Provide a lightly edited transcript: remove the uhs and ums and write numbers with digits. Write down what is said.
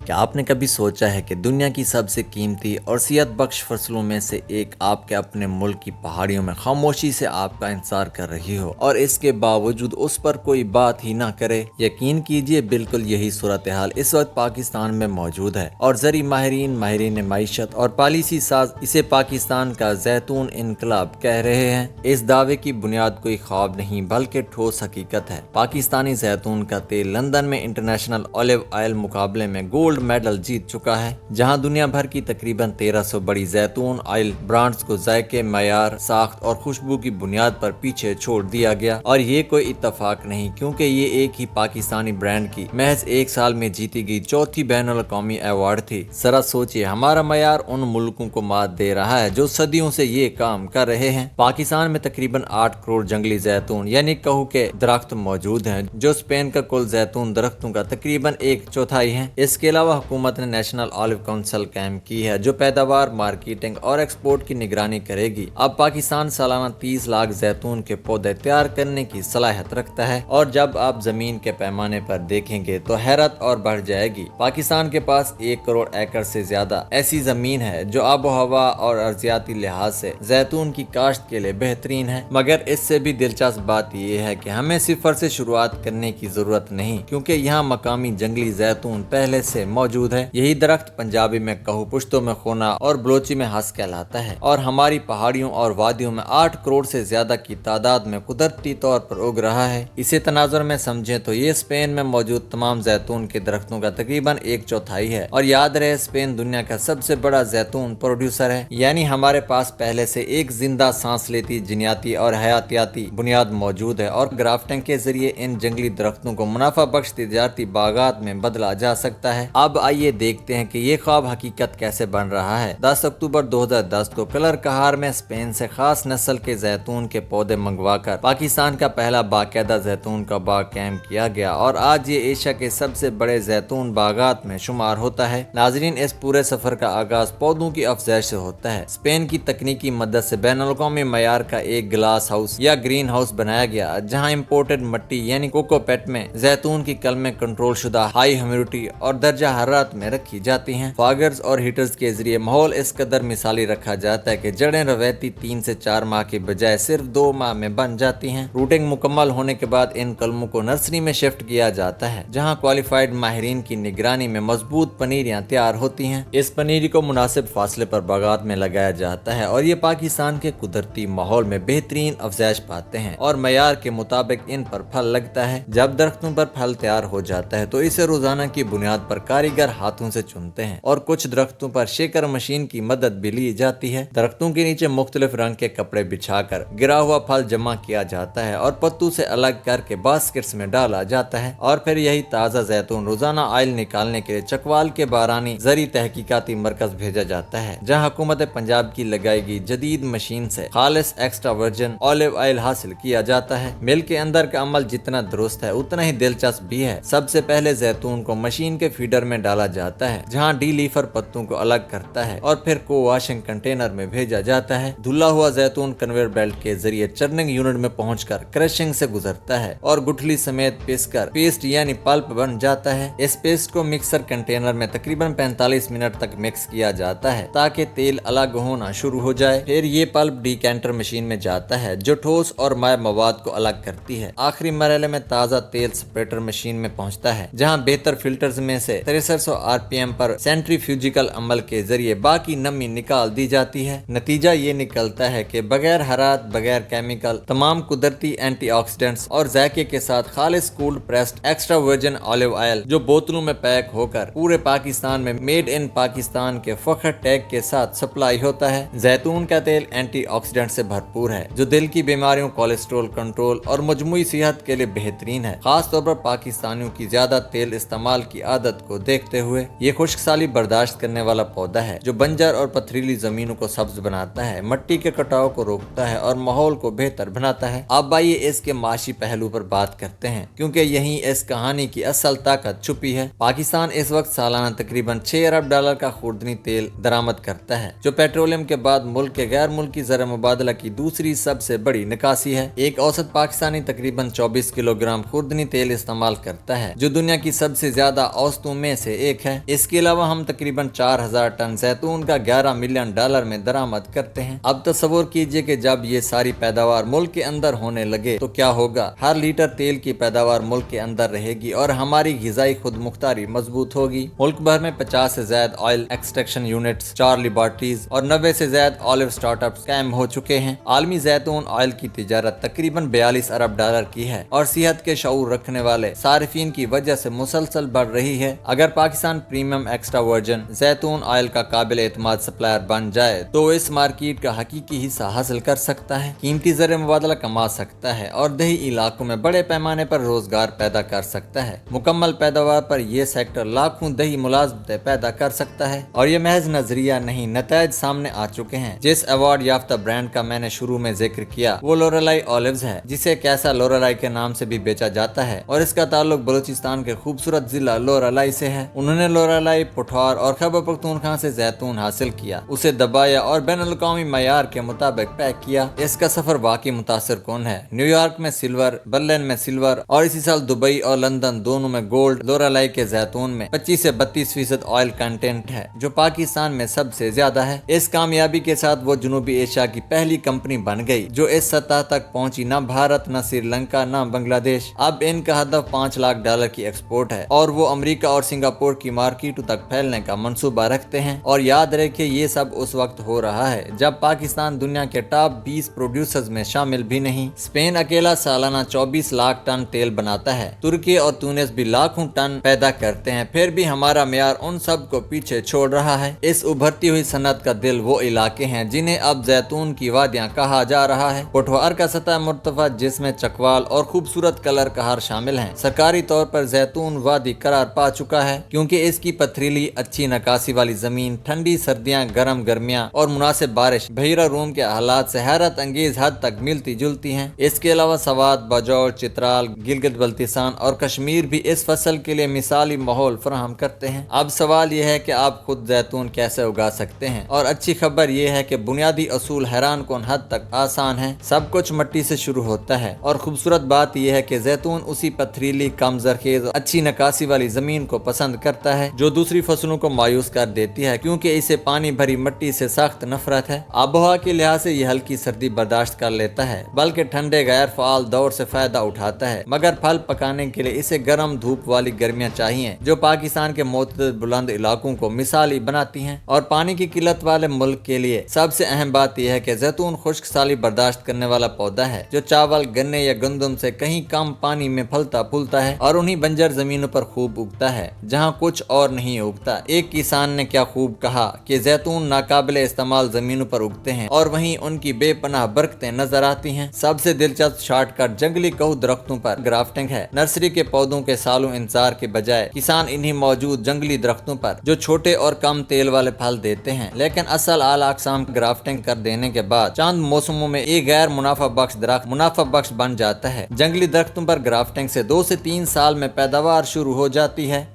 क्या आपने कभी सोचा है कि दुनिया की सबसे कीमती और सेहत बख्श फसलों में से एक आपके अपने मुल्क की पहाड़ियों में खामोशी से आपका इंतजार कर रही हो और इसके बावजूद उस पर कोई बात ही ना करे? यकीन कीजिए, बिल्कुल यही सूरत हाल इस वक्त पाकिस्तान में मौजूद है और ज़री माहिरीन माइशत और पॉलिसी साज इसे पाकिस्तान का जैतून इनकलाब कह रहे हैं। इस दावे की बुनियाद कोई ख्वाब नहीं बल्कि ठोस हकीकत है। पाकिस्तानी जैतून का तेल लंदन में इंटरनेशनल ऑलिव ऑयल मुकाबले में गोल्ड मेडल जीत चुका है, जहां दुनिया भर की तकरीबन 1300 बड़ी जैतून ऑयल ब्रांड्स को जायके, मयार, साख्त और खुशबू की बुनियाद पर पीछे छोड़ दिया गया। और ये कोई इत्तेफाक नहीं, क्योंकि ये एक ही पाकिस्तानी ब्रांड की महज एक साल में जीती गई चौथी बैनुल अक़वामी अवार्ड थी। जरा सोचिए, हमारा मयार उन मुल्कों को मात दे रहा है जो सदियों से ये काम कर रहे हैं। पाकिस्तान में तकरीबन 8 करोड़ जंगली जैतून यानी कहू के दरख्त मौजूद हैं, जो स्पेन का कुल जैतून दरख्तों का तकरीबन 1/4 है। इसके अलावा हुकूमत ने नेशनल ऑलिव काउंसिल कायम की है, जो पैदावार, मार्केटिंग और एक्सपोर्ट की निगरानी करेगी। अब पाकिस्तान सालाना 30 लाख जैतून के पौधे तैयार करने की सलाहियत रखता है और जब आप जमीन के पैमाने पर देखेंगे तो हैरत और बढ़ जाएगी। पाकिस्तान के पास 1 करोड़ एकड़ से ज्यादा ऐसी जमीन है जो आबो हवा और अर्जियाती लिहाज से जैतून की काश्त के लिए बेहतरीन है। मगर इससे भी दिलचस्प बात यह है कि हमें सिफर से शुरुआत करने की जरूरत नहीं, क्योंकि यहाँ मकामी जंगली जैतून पहले से मौजूद है। यही दरख्त पंजाबी में कहू, पुश्तो में खोना और बलोची में हंस कहलाता है और हमारी पहाड़ियों और वादियों में 8 करोड़ से ज्यादा की तादाद में कुदरती तौर पर उग रहा है। इसे तनाजुर में समझें तो ये स्पेन में मौजूद तमाम जैतून के दरख्तों का तकरीबन 1/4 है। और याद रहे, स्पेन दुनिया का सबसे बड़ा जैतून प्रोड्यूसर है, यानी हमारे पास पहले से एक जिंदा सांस लेती जिनियाती और हयातियाती बुनियाद मौजूद है और ग्राफ्टिंग के जरिए इन जंगली दरख्तों को मुनाफा बख्श तिजारती बागात में बदला जा सकता है। अब आइए देखते हैं कि ये ख्वाब हकीकत कैसे बन रहा है। 10 अक्टूबर 2010 को कलर कहार में स्पेन से खास नस्ल के जैतून के पौधे मंगवाकर पाकिस्तान का पहला बाकायदा जैतून का बाग कायम किया गया और आज ये एशिया के सबसे बड़े जैतून बागात में शुमार होता है। नाजरीन, इस पूरे सफर का आगाज पौधों की अफजाइश से होता है। स्पेन की तकनीकी मदद से बैनुल-अक़वामी मयार का एक ग्लास हाउस या ग्रीन हाउस बनाया गया, जहाँ इम्पोर्टेड मट्टी यानी कोकोपेट में जैतून की कलमें कंट्रोल शुदा हाई ह्यूमिडिटी और दर्जा हरारत में रखी जाती हैं। फॉगर्स और हीटर्स के जरिए माहौल इस कदर मिसाली रखा जाता है कि जड़ें रवायती 3 से 4 माह के बजाय सिर्फ 2 माह में बन जाती हैं। रूटिंग मुकम्मल होने के बाद इन कलमों को नर्सरी में शिफ्ट किया जाता है, जहां क्वालिफाइड माहिरीन की निगरानी में मजबूत पनीरियां तैयार होती हैं। इस पनीरी को मुनासिब फासले पर बागात में लगाया जाता है और ये पाकिस्तान के कुदरती माहौल में बेहतरीन अफजाइश पाते हैं और मयार के मुताबिक इन पर फल लगता है। जब दरख्तों पर फल तैयार हो जाता है तो इसे रोजाना की बुनियाद पर कारीगर हाथों से चुनते हैं और कुछ दरख्तों पर शेकर मशीन की मदद भी ली जाती है। दरख्तों के नीचे मुख्तलिफ रंग के कपड़े बिछाकर गिरा हुआ फल जमा किया जाता है और पत्तू से अलग करके बास्केट्स में डाला जाता है और फिर यही ताज़ा जैतून रोजाना ऑयल निकालने के लिए चकवाल के बारानी ज़री तहकीकाती मरकज भेजा जाता है, जहाँ हुकूमत पंजाब की लगाई गई जदीद मशीन से खालिस एक्स्ट्रा वर्जिन ऑलिव ऑयल हासिल किया जाता है। मिल के अंदर का अमल जितना दुरुस्त है उतना ही दिलचस्प भी है। सबसे पहले जैतून को मशीन के फीडर में डाला जाता है, जहां डी लीफर पत्तों को अलग करता है और फिर को वॉशिंग कंटेनर में भेजा जाता है। धुला हुआ जैतून कन्वेयर बेल्ट के जरिए चर्निंग यूनिट में पहुंचकर क्रशिंग से गुजरता है और गुठली समेत पीसकर पेस्ट यानी पल्प बन जाता है। इस पेस्ट को मिक्सर कंटेनर में तकरीबन 45 मिनट तक मिक्स किया जाता है ताकि तेल अलग होना शुरू हो जाए। फिर ये पल्प डीकैंटर मशीन में जाता है, जो ठोस और माय मवाद को अलग करती है। आखिरी मरहले में ताज़ा तेल स्प्रेटर मशीन में पहुंचता है, जहां बेहतर फिल्टर्स में से 6300 आरपीएम पर सेंट्रीफ्यूजिकल अमल के जरिए बाकी नमी निकाल दी जाती है। नतीजा ये निकलता है कि बगैर हरारत, बगैर केमिकल, तमाम कुदरती एंटीऑक्सीडेंट्स और जायके के साथ खालिस cold pressed extra virgin olive oil, जो बोतलों में पैक होकर पूरे पाकिस्तान में मेड इन पाकिस्तान के फखर टैग के साथ सप्लाई होता है। जैतून का तेल एंटीऑक्सीडेंट से भरपूर है, जो दिल की बीमारियों, कोलेस्ट्रॉल कंट्रोल और मजमूई सेहत के लिए बेहतरीन है। खास तौर पर पाकिस्तानियों की ज्यादा तेल इस्तेमाल की आदत को देखते हुए ये खुश्क साली बर्दाश्त करने वाला पौधा है, जो बंजर और पथरीली जमीनों को सब्ज बनाता है, मट्टी के कटाव को रोकता है और माहौल को बेहतर बनाता है। अब आइए इसके माशी पहलू पर बात करते हैं, क्योंकि यही इस कहानी की असल ताकत छुपी है। पाकिस्तान इस वक्त सालाना तकरीबन 6 अरब डॉलर का खुर्दनी तेल दरामद करता है, जो पेट्रोलियम के बाद मुल्क के गैर मुल्की ज़र मुबादला की दूसरी सबसे बड़ी निकासी है। एक औसत पाकिस्तानी तकरीबन 24 किलोग्राम खुर्दनी तेल इस्तेमाल करता है, जो दुनिया की सबसे ज्यादा औसतों में से एक है। इसके अलावा हम तकरीबन 4000 टन जैतून का $11 मिलियन में दरामद करते हैं। अब तस्वुर कीजिए कि जब ये सारी पैदावार मुल्क के अंदर होने लगे तो क्या होगा। हर लीटर तेल की पैदावार मुल्क के अंदर रहेगी और हमारी गिजाई खुद मुख्तारी मजबूत होगी। मुल्क भर में 50 से ज्यादा ऑयल एक्सट्रैक्शन यूनिट्स, 4 लेबॉर्ट्रीज और 90 से ज्यादा ऑलिव स्टार्टअप्स कायम हो चुके हैं। आलमी जैतून ऑयल की तिजारत तकरीबन $42 अरब की है और सेहत के शऊर रखने वाले सारिफीन की वजह से मुसलसल बढ़ रही है। अगर पाकिस्तान प्रीमियम एक्स्ट्रा वर्जिन जैतून ऑयल का काबिल एतमाद सप्लायर बन जाए तो इस मार्केट का हकीकी हिस्सा हासिल कर सकता है, कीमती ज़र मुबादला कमा सकता है और दही इलाकों में बड़े पैमाने पर रोजगार पैदा कर सकता है। मुकम्मल पैदावार पर यह सेक्टर लाखों दही मुलाजमतें पैदा कर सकता है और ये महज नजरिया नहीं, नतायज सामने आ चुके हैं। जिस अवार्ड याफ्ता ब्रांड का मैंने शुरू में जिक्र किया वो लोरेलाई ऑलिव्स है, जिसे कैसा लोरेलाई के नाम से भी बेचा जाता है और इसका ताल्लुक बलूचिस्तान के खूबसूरत जिला लोरेलाई से है। उन्होंने लोरेलाई, पुठार और खैबर पख्तूनख्वा से जैतून हासिल किया, उसे दबाया और बैनुल अक़वामी मयार के मुताबिक पैक किया। इसका सफर वाकई मुतासिर कौन है। न्यूयॉर्क में सिल्वर, बर्लिन में सिल्वर और इसी साल दुबई और लंदन दोनों में गोल्ड। लोरेलाई के जैतून में 25 से 32% ऑयल कंटेंट है, जो पाकिस्तान में सबसे ज्यादा है। इस कामयाबी के साथ वो जनूबी एशिया की पहली कंपनी बन गई जो इस सतह तक पहुंची। न भारत, न श्रीलंका, न बांग्लादेश। अब इनका हदफ $5 लाख की एक्सपोर्ट है और वो अमेरिका और सिंगापुर की मार्केटों तक फैलने का मंसूबा रखते हैं। और याद रखिए ये सब उस वक्त हो रहा है जब पाकिस्तान दुनिया के टॉप 20 प्रोड्यूसर्स में शामिल भी नहीं। स्पेन अकेला सालाना 24 लाख टन तेल बनाता है। तुर्की और तुनिस भी लाखों टन पैदा करते हैं, फिर भी हमारा मेयार उन सब को पीछे छोड़ रहा है। इस उभरती हुई सनत का दिल वो इलाके हैं जिन्हें अब जैतून की वादियां कहा जा रहा है। पुठवार का सतह मुर्तफा जिसमें चकवाल और खूबसूरत कलर कहार शामिल हैं, सरकारी तौर पर जैतून वादी करार पा चुका है क्योंकि इसकी पथरीली, अच्छी नकासी वाली जमीन, ठंडी सर्दियां, गर्म गर्मियां और मुनासिब बारिश बहिरा रूम के हालात से हैरत अंगेज हद तक मिलती जुलती हैं। इसके अलावा सवात, बजौर, चित्राल, गिलगित बल्तिस्तान और कश्मीर भी इस फसल के लिए मिसाली माहौल फराहम करते हैं। अब सवाल यह है कि आप खुद जैतून कैसे उगा सकते हैं और अच्छी खबर यह है कि बुनियादी असूल हैरान कुन हद तक आसान है। सब कुछ मिट्टी से शुरू होता है और खूबसूरत बात यह है कि जैतून उसी पथरीली, कम जरखेज, अच्छी नकासी वाली जमीन को पसंद करता है जो दूसरी फसलों को मायूस कर देती है क्योंकि इसे पानी भरी मिट्टी से सख्त नफरत है। आबोहवा के लिहाज से यह हल्की सर्दी बर्दाश्त कर लेता है बल्कि ठंडे गैर फाल दौर से फायदा उठाता है, मगर फल पकाने के लिए इसे गर्म धूप वाली गर्मियां चाहिए जो पाकिस्तान के मोतदल बुलंद इलाकों को मिसाली बनाती हैं। और पानी की किल्लत वाले मुल्क के लिए सबसे अहम बात यह है कि जैतून खुश्क साली बर्दाश्त करने वाला पौधा है जो चावल, गन्ने या गंदम से कहीं कम पानी में फलता फूलता है और उन्हीं बंजर जमीनों पर खूब उगता है जहाँ कुछ और नहीं उगता। एक किसान ने क्या खूब कहा कि जैतून नाकाबिले इस्तेमाल जमीनों पर उगते हैं और वहीं उनकी बेपनाह बरकतें नजर आती हैं। सबसे दिलचस्प शॉर्टकट जंगली कहू दरख्तों पर ग्राफ्टिंग है। नर्सरी के पौधों के सालों इंतजार के बजाय किसान इन्हीं मौजूद जंगली दरख्तों पर जो छोटे और कम तेल वाले फल देते हैं लेकिन असल आला अक़साम ग्राफ्टिंग कर देने के बाद चंद मौसमों में एक गैर मुनाफा बख्श दरख्त मुनाफा बख्श बन जाता है। जंगली दरख्तों पर ग्राफ्टिंग से 2 से 3 साल में पैदावार शुरू हो जाती है।